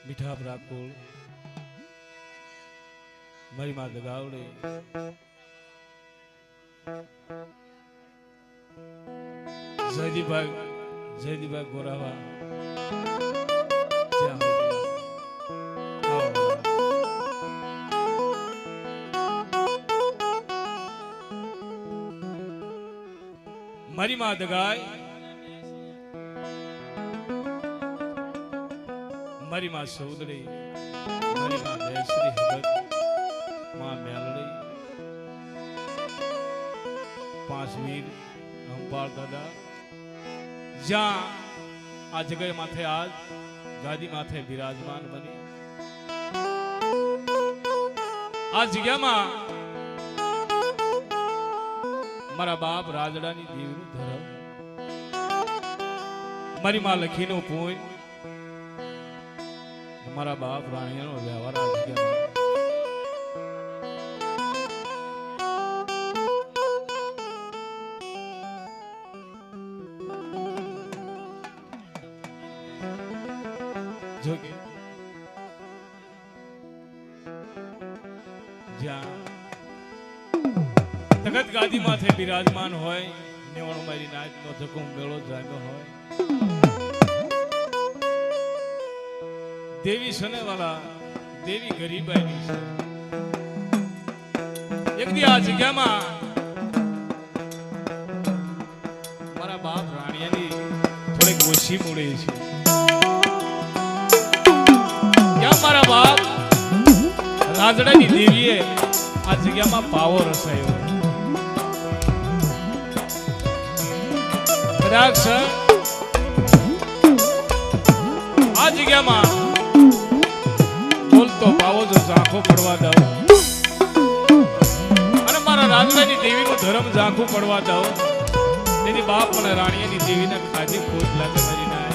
મીઠા પ્રાકોળ મારી માં દગાવડે જયદીભાઈ ગોરાવા મારી માં દગાય મારી માં સૌદરી મારી માં જયશ્રી હગત માં મેલડી પાંચ વીર અંપાળ દાદા જ્યાં આ જગ્યા માથે આજ ગાદી માથે બિરાજમાન બની આ જગ્યામાં મારા બાપ રાજડાની દેવનું ધરમ મારી માં લખીનો પૂન મારા બાપ રાણીનો વ્યવહાર આ જગ્યામાં જોકે જ્યાં તખત ગાદી માથે બિરાજમાન હોય નેવણો મારી નાચનો ધક્કો મેળો જામ્યો હોય દેવી સનેવાલા દેવી ગરીબાઈની છે એક દી આ જગ્યામાં મારા બાપ રાણીયાની થોડીક ઓછી મૂળે છે ક્યાં મારા બાપ રાજડાની દેવીએ આ જગ્યામાં પાવો રસાયો કદાચ આ જગ્યામાં બોલતો પાવો જો ઝાંખો પડવા દઉં અને મારા રાજડાની દેવીનું ધર્મ ઝાંખું પડવા દઉં તેની બાપ અને રાણીની દેવીને ખાધી ખોટ લાગે મારી ના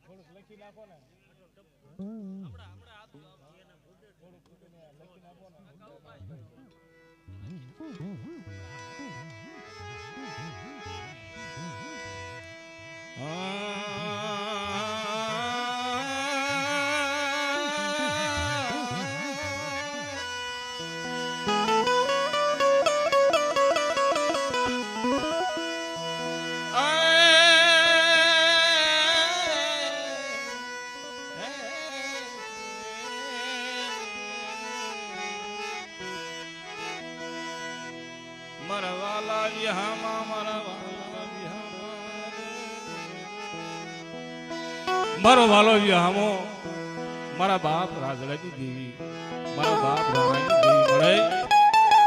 થોડુંક લખી નાખો ને લખી નાખો ને મારો વાલો હામો મારા બાપ રાજડાની દેવી મારા બાપ રાણાની દેવી મળે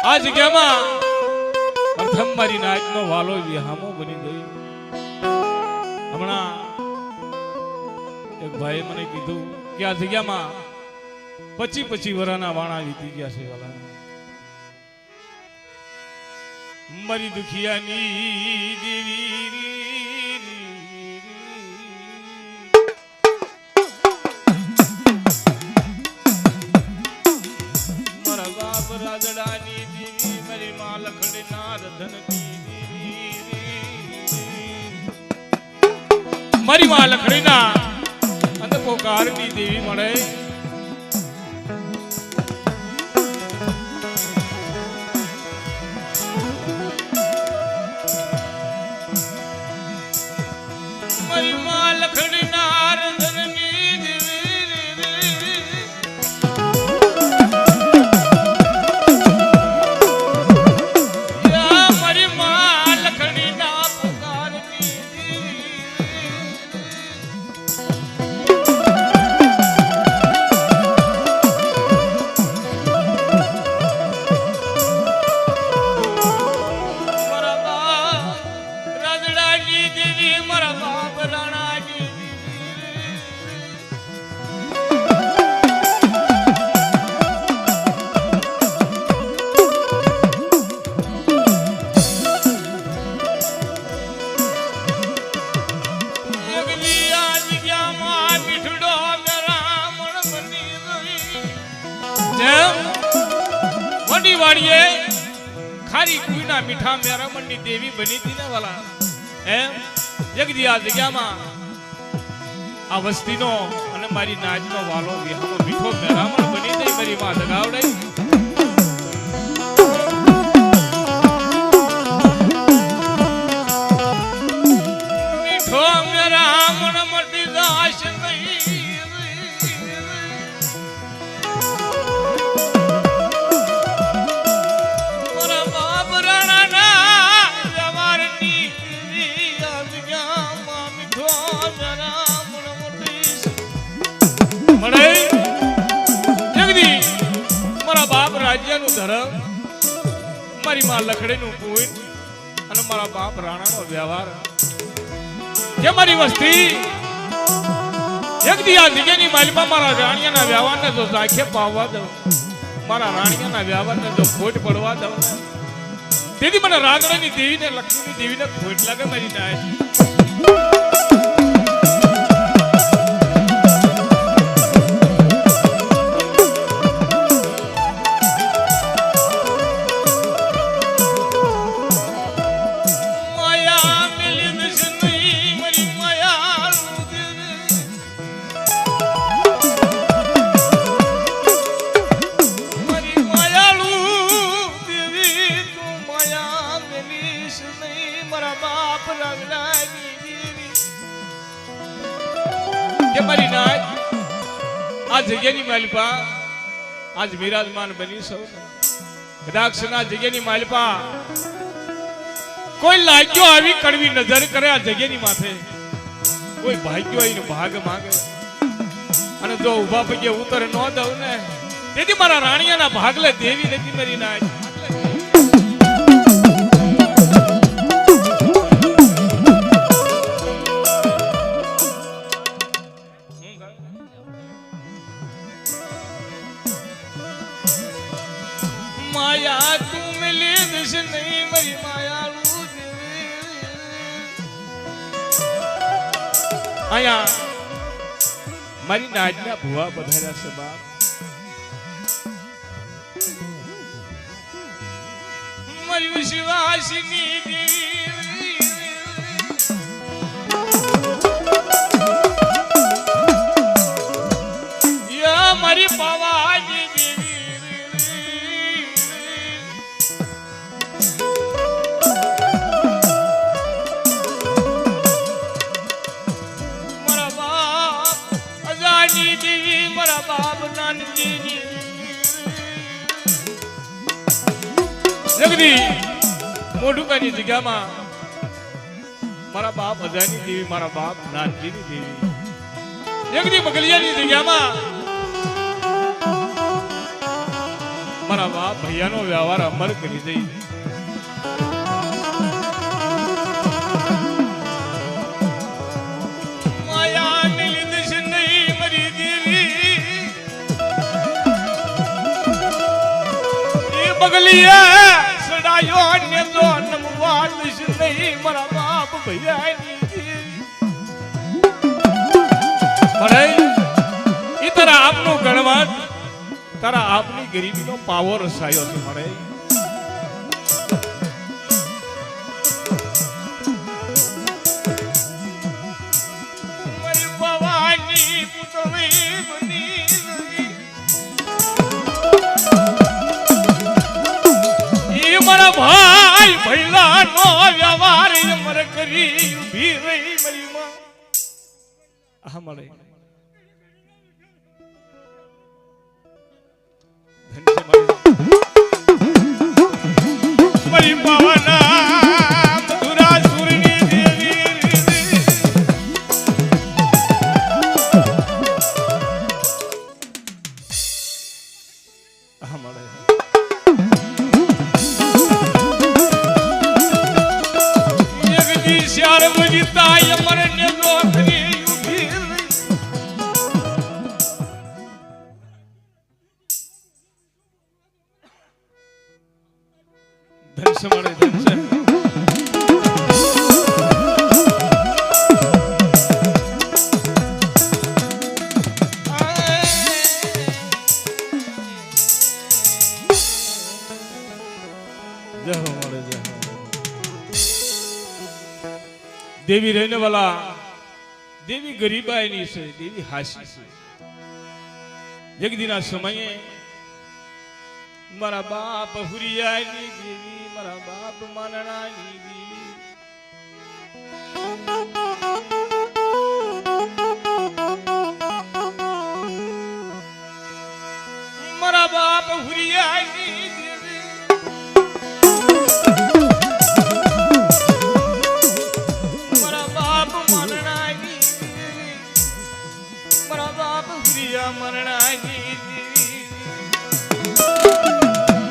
આ જગ્યામાં પ્રથમ મારી નાચનો વાલો વિહામો બની ગઈ હમણાં એક ભાઈએ મને કીધું કે આ જગ્યામાં 25 વર્ષના વાણા વીતી ગયા છે વાલા મારી દુખિયાની દેવી મારા બાપ રાજડાની દેવી મારી માં લખડના રધનની દેવી મારી માં લખડીના અને પોકારની દેવી મળે મારી માં લખડીના રધનની દેવી યા મારી માં લખડીના પોકારની વાડીએ ખારી કુઈના મીઠા મેરામણની દેવી બની હતી ને વાલા એમ જગદી આ જગ્યામાં આ વસ્તીનો અને મારી નાજનો વાલો વિહાનો મીઠો મેરામણ બની ગઈ મારી માં જગાવડે મીઠો મેરામણ મટી દાશ નહીં રાજ્યનું ધર્મ મારી માં લખડીનું પૂન અને મારા બાપ રાણાનો વ્યવહાર કે મારી વસ્તી એક દી આ જગ્યાની માલિમાં મારા રાણિયાના વ્યવહારને જો ઝાંખે પાવવા દઉં મારા રાણિયાના વ્યવહારને જો ખોટ પડવા દઉં તેથી મને રાગડાની દેવીને લક્ષ્મીની દેવીને ખોટ લાગે મારી નાય આ જગ્યાની માલિપા આજ વિરાજમાન બની સૌ કદાક્ષના જગ્યાની માલિપા કોઈ લાગ્યો આવી કડવી નજર કરે આ જગ્યાની માથે કોઈ ભાગ્યો આવીને ભાગ માંગે અને જો ઉભા પગે ઉતર ન દઉં ને તેથી મારા રાણિયાના ભાગલે દેવી નથી મારી નાય माया तू मिली दिश नहीं मेरी मायालू आया मारी नाजना भुआ बधारा से बाप मारी विश्वासिनी देवी या मारी पावानी देवी मारा बाप नानजी जगदी मोडुकानी जग्याમાં મારા બાપ અજાની દેવી મારા બાપ નાનજીની દેવી જગદી બગલિયાની જગ્યામાં મારા બાપ ભૈયાનો વ્યવહાર અમર કરી દઈ માયા નીલ દિશન ડોલીએ સડાયો ને તો નમવા દઈશ નહીં મારા બાપ ભૈયાની મળે ઈ તારા આપનું ગણવાટ તારા આપની ગરીબીનો પાવો રસાયો છે મળે ભાઈ ભૈલા નો વ્યવહાર અમર કરી ઉભી રહી મારી માં આ મળે મારી પાવના મધુરા સુરની દેવી આ મળે દેવી રહેને વાલા દેવી ગરીબાઈની છે દેવી હાસી છે જગદીના સમયે મારા બાપ હુરિયાની દેવી મારા બાપ માનણાની દેવી મારા બાપ હુરિયાની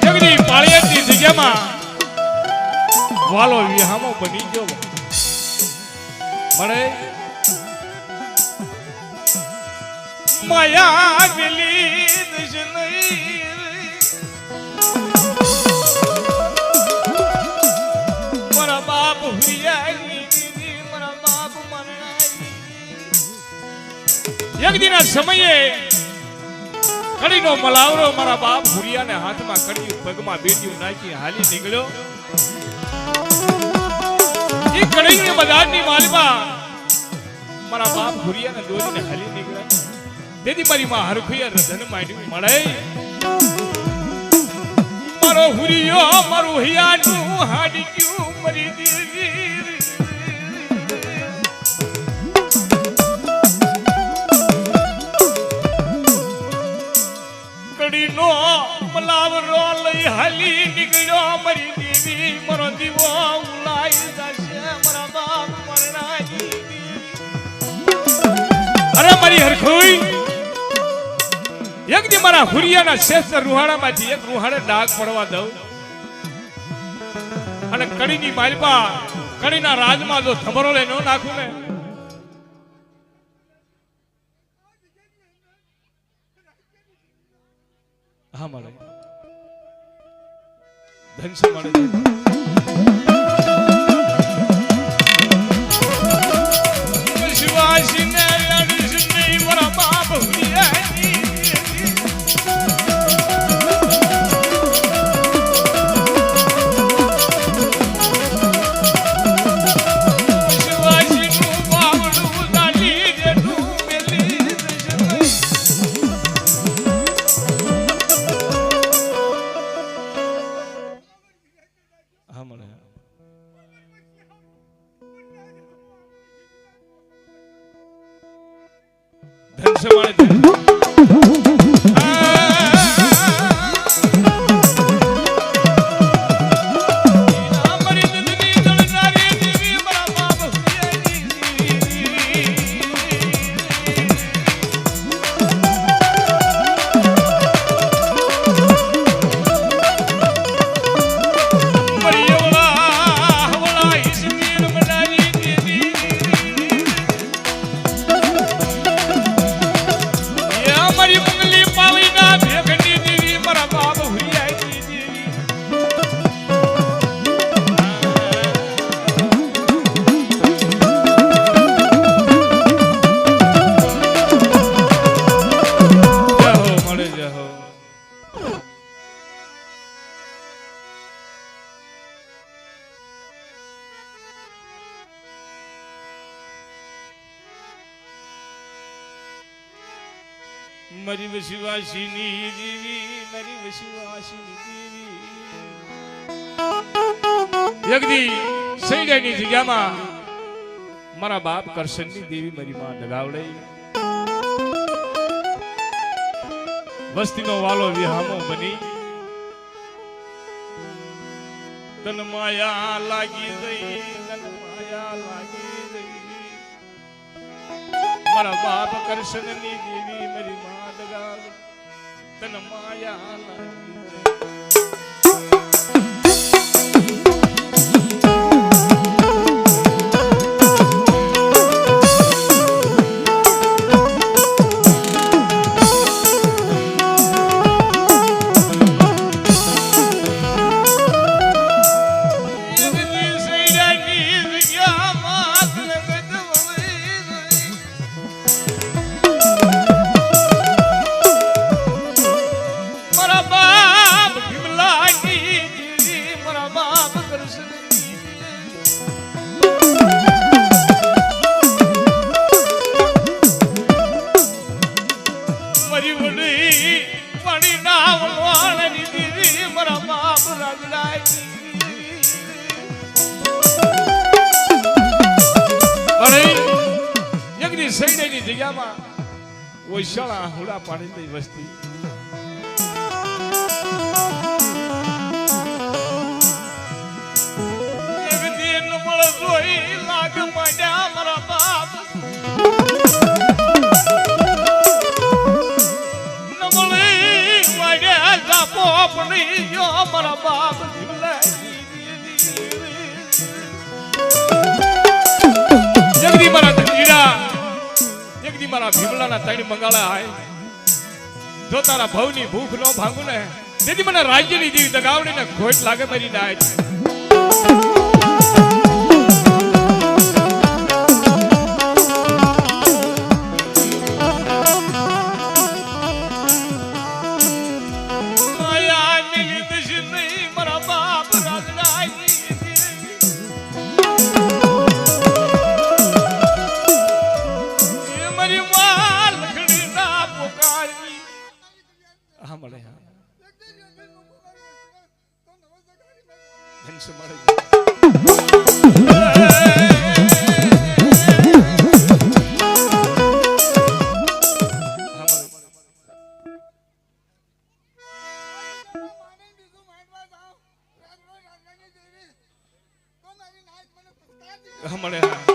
જગદી પાળિયાની જગ્યામાં વાલો વિહામો બની ગયો મળે માયા વેલી દશ નહીં મારા બાપ હુરિયાની દીદી મારા બાપ મરણાઈ જગદીના સમયે કડીનો મલાવરો મારા બાપ હુરિયાને હાથમાં કડી પગમાં બેટ્યું નાખી હાલી નીકળ્યો ઈ કડીની બજારની માલમાં મારા બાપ હુરિયાને દોરીને હાલી નીકળ્યા તેથી મારી માં હરખુયા રધન માંડ્યું મળે મારો હુરિયો મારું હિયાનું હાડક્યું મરી દેવી કડીનો મલાવરો લઈ હાલી નીકળ્યો મરી દેવી મારો દીવો ઉલાઈ જશે મારા બાપ મરણાઈ અરે મારી હરખુઈ એક દી મારા હુરિયાના શ્રેષ્ઠ રૂહાડામાંથી એક રૂહાડે ડાઘ પડવા દઉં અને કડીની માલપા કડીના રાજમાં જો થંભરો લઈ ન નાખું ને હા મળે ધન છે મળે શિવાજીને અડસની મારા બાપ હુરિયાની ધન છે મળે you મારી વશવાસીની દેવી મારી વશવાસીની દેવી યગદી સૈડાની જગ્યામાં મારા બાપ કરશનની દેવી મારી માં દગાવડે વસ્તીનો વાલો વિહામો બની તન માયા લાગી ગઈ તન માયા લાગી ગઈ મારા બાપ કરશનની દેવી મારી માં દગાવડે તન માયા લાગી ગઈ સૈડાની જગ્યામાં ઓયશાળા હુડા પાડી દઈ વસ્તી એક દિન મળ જોઈ લાગ માંડ્યા મારા બાપ નમળી માંડ્યા જાપો પડી ગયો મારા બાપ જલ્દી મારા ધીરા એકદી મારા ભીમલાના ત્રણ મંગાળા આય જો તારા ભવની ભૂખ નો ભાંગું ને તેથી મને રાજ્યની દેવી દગાવડીને ખોટ લાગે મારી નાય માયા નીલી દશની મારા બાપ રાજનાઈ મળે હા ધનસે મળે મળે હા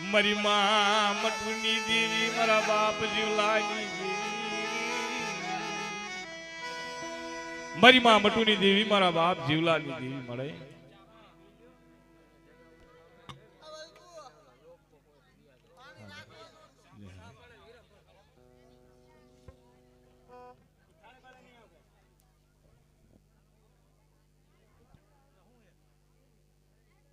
મારી માં મટુની દેવી મારા બાપ જીવલાની દેવી મારી માં મટુની દેવી મારા બાપ જીવલાની દેવી મળે